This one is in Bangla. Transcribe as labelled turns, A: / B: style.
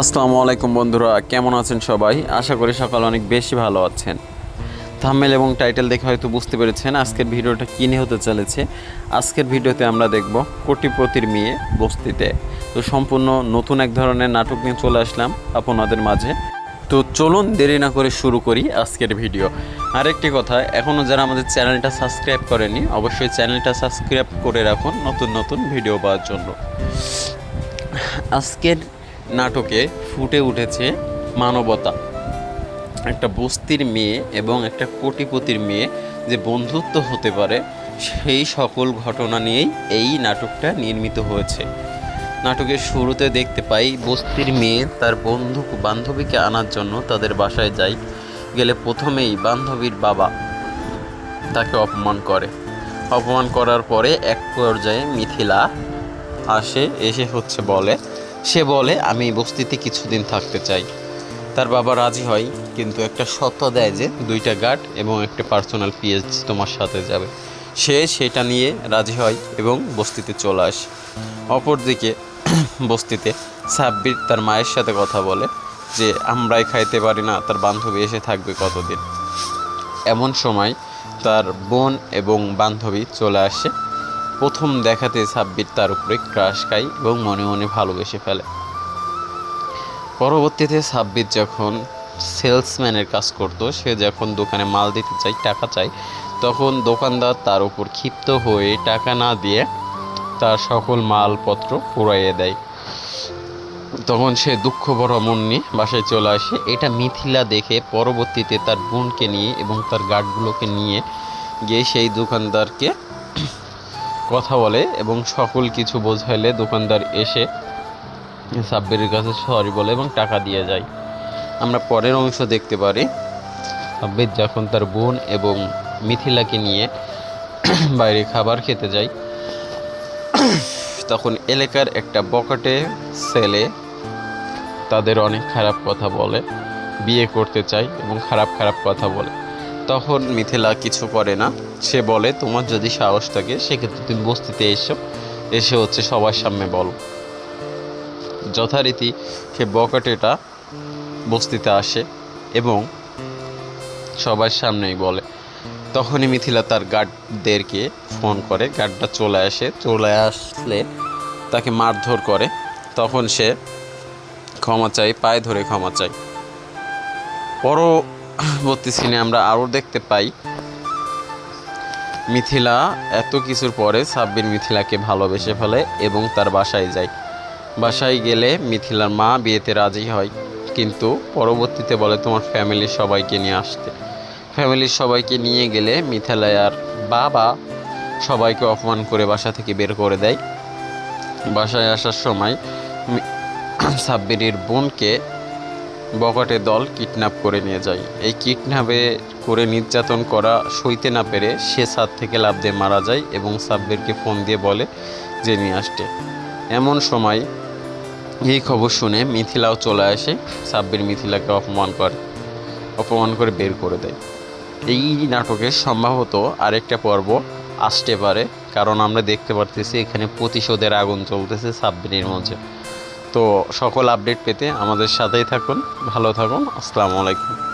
A: আসসালামু আলাইকুম বন্ধুরা, কেমন আছেন সবাই? আশা করি সকাল অনেক বেশি ভালো আছেন। থাম্বনেল এবং টাইটেল দেখে হয়তো বুঝতে পেরেছেন আজকের ভিডিওটা কী নিয়ে হতে চলেছে। আজকের ভিডিওতে আমরা দেখব কোটিপতির মেয়ে বস্তিতে। তো সম্পূর্ণ নতুন এক ধরনের নাটক নিয়ে চলে আসলাম আপনাদের মাঝে। তো চলুন দেরি না করে শুরু করি আজকের ভিডিও। আরেকটি কথা, এখনও যারা আমাদের চ্যানেলটা সাবস্ক্রাইব করেনি অবশ্যই চ্যানেলটা সাবস্ক্রাইব করে রাখুন নতুন নতুন ভিডিও পাওয়ার জন্য। আজকের নাটকে ফুটে উঠেছে মানবতা। একটা বস্তির মেয়ে এবং একটা কোটিপতির মেয়ে যে বন্ধুত্ব হতে পারে সেই সকল ঘটনা নিয়েই এই নাটকটা নির্মিত হয়েছে। নাটকের শুরুতে দেখতে পাই বস্তির মেয়ে তার বান্ধবীকে আনার জন্য তাদের বাসায় যায়। গেলে প্রথমেই বান্ধবীর বাবা তাকে অপমান করার পরে এক পর্যায়ে মিথিলা এসে বলে আমি বস্তিতে কিছুদিন থাকতে চাই। তার বাবা রাজি হয়, কিন্তু একটা শর্ত দেয় যে 2টা গার্ড এবং একটা পার্সোনাল পিএস তোমার সাথে যাবে। সেটা নিয়ে রাজি হয় এবং বস্তিতে চলে আসে। অপরদিকে বস্তিতে সাব্বির তার মায়ের সাথে কথা বলে যে আমরাই খাইতে পারি না, তার বান্ধবী এসে থাকবে কতদিন। এমন সময় তার বোন এবং বান্ধবী চলে আসে। প্রথম দেখাতে সাব্বির তার উপরে ক্রাশ খায় এবং মনে মনে ভালোবেসে ফেলে। পরবর্তীতে সাব্বির যখন সেলসম্যানের কাজ করতো, সে যখন দোকানে মাল দিতে চায়, টাকা চায়, তখন দোকানদার তার উপর ক্ষিপ্ত হয়ে টাকা না দিয়ে তার সকল মালপত্র পুড়াইয়ে দেয়। তখন সে দুঃখ ভরা মন নিয়ে বাসায় চলে আসে। এটা মিথিলা দেখে পরবর্তীতে তার বোনকে নিয়ে এবং তার গার্ডগুলোকে নিয়ে গিয়ে সেই দোকানদারকে কথা বলে এবং সকল কিছু বোঝাইলে দোকানদার এসে সাব্বিরের কাছে সরি বলে এবং টাকা দিয়ে যায়। আমরা পরের অংশ দেখতে পারি সাব্বির যখন তার বোন এবং মিথিলাকে নিয়ে বাইরে খাবার খেতে যায়, তখন এলাকার একটা বকাটে ছেলে তাদের অনেক খারাপ কথা বলে, বিয়ে করতে চায় এবং খারাপ কথা বলে। তখন মিথিলা কিছু করে না, সে বলে তোমার যদি সাহস থাকে সেক্ষেত্রে তুমি বস্তিতে এসে সবার সামনে বলো। যথারীতি সে বকাটেটা বস্তিতে আসে এবং সবার সামনেই বলে। তখনই মিথিলা তার গার্ডদেরকে ফোন করে, গার্ডটা চলে আসলে তাকে মারধর করে। তখন সে ক্ষমা চায়, পায়ে ধরে ক্ষমা চায়। পরবর্তী সিনে আমরা আরও দেখতে পাই মিথিলা এত কিছুর পরে সাব্বির মিথিলাকে ভালোবেসে ফেলে এবং তার বাসায় যায়। বাসায় গেলে মিথিলার মা বিয়েতে রাজি হয়, কিন্তু পরবর্তীতে বলে তোমার ফ্যামিলির সবাইকে নিয়ে আসতে। ফ্যামিলির সবাইকে নিয়ে গেলে মিথিলার বাবা সবাইকে অপমান করে বাসা থেকে বের করে দেয়। বাসায় আসার সময় সাব্বিরের বোনকে বকাটে দল কিডন্যাপ করে নিয়ে যায়। এই কিডন্যাপে করে নির্যাতন করা সইতে না পেরে সে ছাদ থেকে লাফ দিয়ে মারা যায় এবং সাব্বিরকে ফোন দিয়ে বলে যে নিয়ে আসতে। এমন সময় এই খবর শুনে মিথিলাও চলে আসে। সাব্বির মিথিলাকে অপমান করে বের করে দেয়। এই নাটকের সম্ভবত আরেকটা পর্ব আসতে পারে, কারণ আমরা দেখতে পারতেছি এখানে প্রতিশোধের আগুন চলতেছে সাব্বিরের মধ্যে। তো সকল আপডেট পেতে আমাদের সাথেই থাকুন, ভালো থাকুন। আসসালামু আলাইকুম।